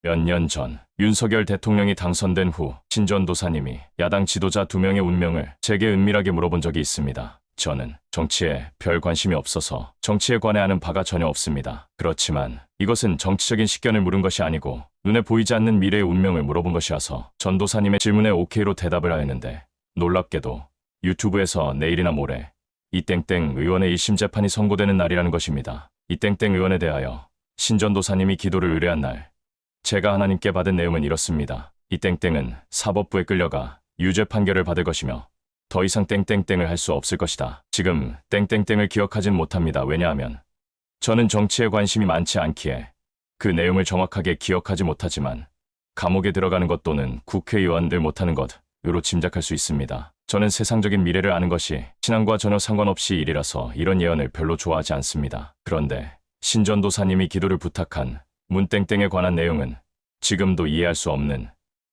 몇 년 전 윤석열 대통령이 당선된 후 신전도사님이 야당 지도자 2명의 운명을 제게 은밀하게 물어본 적이 있습니다. 저는 정치에 별 관심이 없어서 정치에 관해 아는 바가 전혀 없습니다. 그렇지만 이것은 정치적인 식견을 물은 것이 아니고 눈에 보이지 않는 미래의 운명을 물어본 것이어서 전도사님의 질문에 오케이로 대답을 하였는데, 놀랍게도 유튜브에서 내일이나 모레 이땡땡 의원의 1심 재판이 선고되는 날이라는 것입니다. 이땡땡 의원에 대하여 신전도사님이 기도를 의뢰한 날, 제가 하나님께 받은 내용은 이렇습니다. 이땡땡은 사법부에 끌려가 유죄 판결을 받을 것이며 더 이상 땡땡땡을 할 수 없을 것이다. 지금 땡땡땡을 기억하진 못합니다. 왜냐하면 저는 정치에 관심이 많지 않기에 그 내용을 정확하게 기억하지 못하지만 감옥에 들어가는 것 또는 국회의원들 못하는 것으로 짐작할 수 있습니다. 저는 세상적인 미래를 아는 것이 신앙과 전혀 상관없이 일이라서 이런 예언을 별로 좋아하지 않습니다. 그런데 신전도사님이 기도를 부탁한 문땡땡에 관한 내용은 지금도 이해할 수 없는,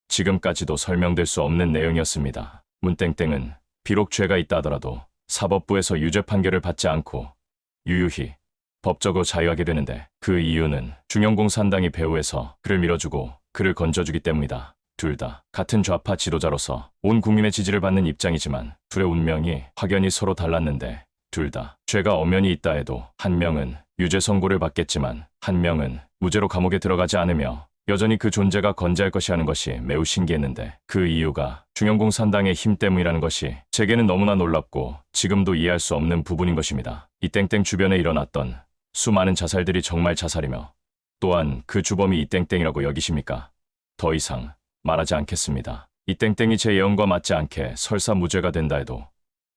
지금까지도 설명될 수 없는 내용이었습니다. 문땡땡은 비록 죄가 있다 하더라도 사법부에서 유죄 판결을 받지 않고 유유히 법적으로 자유하게 되는데, 그 이유는 중형공산당이 배후에서 그를 밀어주고 그를 건져주기 때문이다. 둘 다 같은 좌파 지도자로서 온 국민의 지지를 받는 입장이지만 둘의 운명이 확연히 서로 달랐는데, 둘 다 죄가 엄연히 있다 해도 한 명은 유죄 선고를 받겠지만 한 명은 무죄로 감옥에 들어가지 않으며 여전히 그 존재가 건재할 것이라는 것이 매우 신기했는데, 그 이유가 중형공산당의 힘 때문이라는 것이 제게는 너무나 놀랍고 지금도 이해할 수 없는 부분인 것입니다. 이 땡땡 주변에 일어났던 수많은 자살들이 정말 자살이며 또한 그 주범이 이 땡땡이라고 여기십니까? 더 이상 말하지 않겠습니다. 이 땡땡이 제 예언과 맞지 않게 설사 무죄가 된다 해도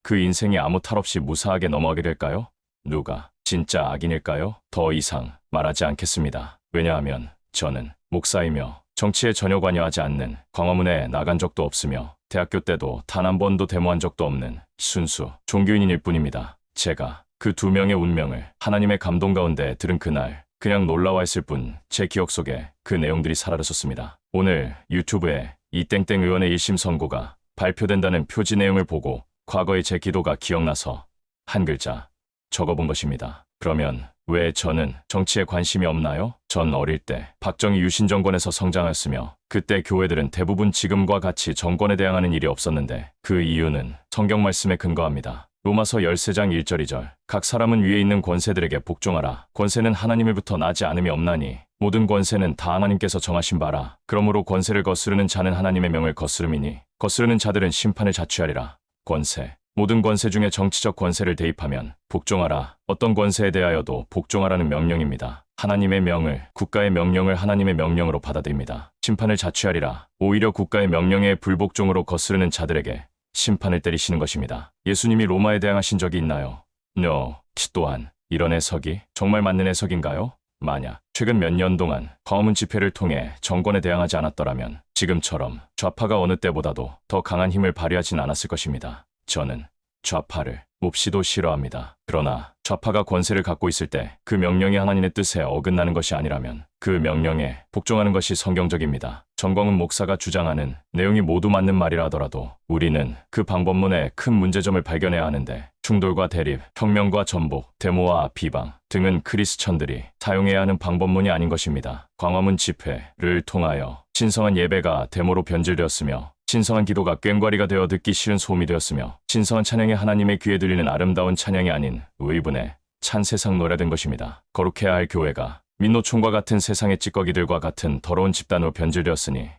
그 인생이 아무 탈 없이 무사하게 넘어가게 될까요? 누가 진짜 악인일까요? 더 이상 말하지 않겠습니다. 왜냐하면 저는 목사이며 정치에 전혀 관여하지 않는, 광화문에 나간 적도 없으며 대학교 때도 단 한 번도 데모한 적도 없는 순수 종교인일 뿐입니다. 제가 그 2명의 운명을 하나님의 감동 가운데 들은 그날 그냥 놀라워 했을 뿐 제 기억 속에 그 내용들이 사라졌습니다. 오늘 유튜브에 이땡땡 의원의 1심 선고가 발표된다는 표지 내용을 보고 과거의 제 기도가 기억나서 한 글자 적어본 것입니다. 그러면 왜 저는 정치에 관심이 없나요? 전 어릴 때 박정희 유신 정권에서 성장했으며 그때 교회들은 대부분 지금과 같이 정권에 대항하는 일이 없었는데, 그 이유는 성경 말씀에 근거합니다. 로마서 13장 1절 2절, 각 사람은 위에 있는 권세들에게 복종하라. 권세는 하나님으로부터 나지 않음이 없나니 모든 권세는 다 하나님께서 정하신 바라. 그러므로 권세를 거스르는 자는 하나님의 명을 거스름이니 거스르는 자들은 심판을 자취하리라. 권세, 모든 권세 중에 정치적 권세를 대입하면 복종하라. 어떤 권세에 대하여도 복종하라는 명령입니다. 하나님의 명을, 국가의 명령을 하나님의 명령으로 받아들입니다. 심판을 자취하리라. 오히려 국가의 명령에 불복종으로 거스르는 자들에게 심판을 때리시는 것입니다. 예수님이 로마에 대항하신 적이 있나요? No. 또한 이런 해석이 정말 맞는 해석인가요? 만약 최근 몇 년 동안 광화문 집회를 통해 정권에 대항하지 않았더라면 지금처럼 좌파가 어느 때보다도 더 강한 힘을 발휘하진 않았을 것입니다. 저는 좌파를 몹시도 싫어합니다. 그러나 좌파가 권세를 갖고 있을 때 그 명령이 하나님의 뜻에 어긋나는 것이 아니라면 그 명령에 복종하는 것이 성경적입니다. 정광훈 목사가 주장하는 내용이 모두 맞는 말이라 하더라도 우리는 그 방법론에 큰 문제점을 발견해야 하는데, 충돌과 대립, 혁명과 전복, 데모와 비방 등은 크리스천들이 사용해야 하는 방법론이 아닌 것입니다. 광화문 집회를 통하여 신성한 예배가 데모로 변질되었으며 신성한 기도가 꽹과리가 되어 듣기 싫은 소음이 되었으며 신성한 찬양이 하나님의 귀에 들리는 아름다운 찬양이 아닌 의분의 찬 세상 노래된 것입니다. 거룩해야 할 교회가 민노총과 같은 세상의 찌꺼기들과 같은 더러운 집단으로 변질되었으니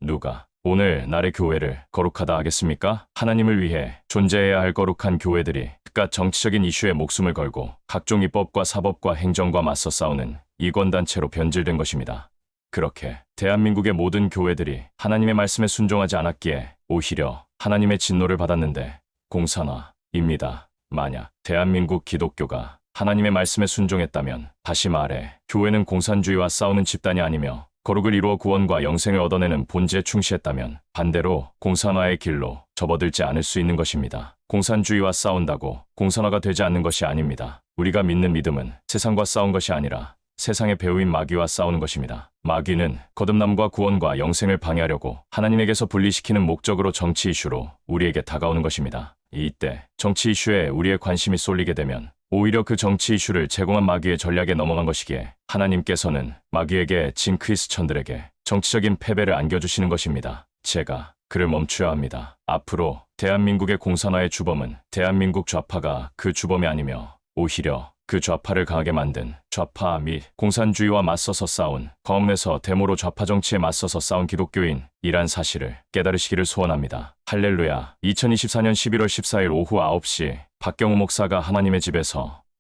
누가 오늘 날의 교회를 거룩하다 하겠습니까? 하나님을 위해 존재해야 할 거룩한 교회들이 그깟 정치적인 이슈에 목숨을 걸고 각종 입법과 사법과 행정과 맞서 싸우는 이권단체로 변질된 것입니다. 그렇게 대한민국의 모든 교회들이 하나님의 말씀에 순종하지 않았기에 오히려 하나님의 진노를 받았는데, 공산화입니다. 만약 대한민국 기독교가 하나님의 말씀에 순종했다면, 다시 말해 교회는 공산주의와 싸우는 집단이 아니며 거룩을 이루어 구원과 영생을 얻어내는 본질에 충실했다면 반대로 공산화의 길로 접어들지 않을 수 있는 것입니다. 공산주의와 싸운다고 공산화가 되지 않는 것이 아닙니다. 우리가 믿는 믿음은 세상과 싸운 것이 아니라 세상의 배후인 마귀와 싸우는 것입니다. 마귀는 거듭남과 구원과 영생을 방해하려고 하나님에게서 분리시키는 목적으로 정치 이슈로 우리에게 다가오는 것입니다. 이때 정치 이슈에 우리의 관심이 쏠리게 되면 오히려 그 정치 이슈를 제공한 마귀의 전략에 넘어간 것이기에 하나님께서는 마귀에게 진 크리스천들에게 정치적인 패배를 안겨주시는 것입니다. 제가 그를 멈춰야 합니다. 앞으로 대한민국의 공산화의 주범은 대한민국 좌파가 그 주범이 아니며 오히려 그 좌파를 강하게 만든 좌파 및 공산주의와 맞서서 싸운 검에서 데모로 좌파 정치에 맞서서 싸운 기독교인이란 사실을 깨달으시기를 소원합니다. 할렐루야. 2024년 11월 14일 오후 9시 박경우 목사가 하나님의 집에서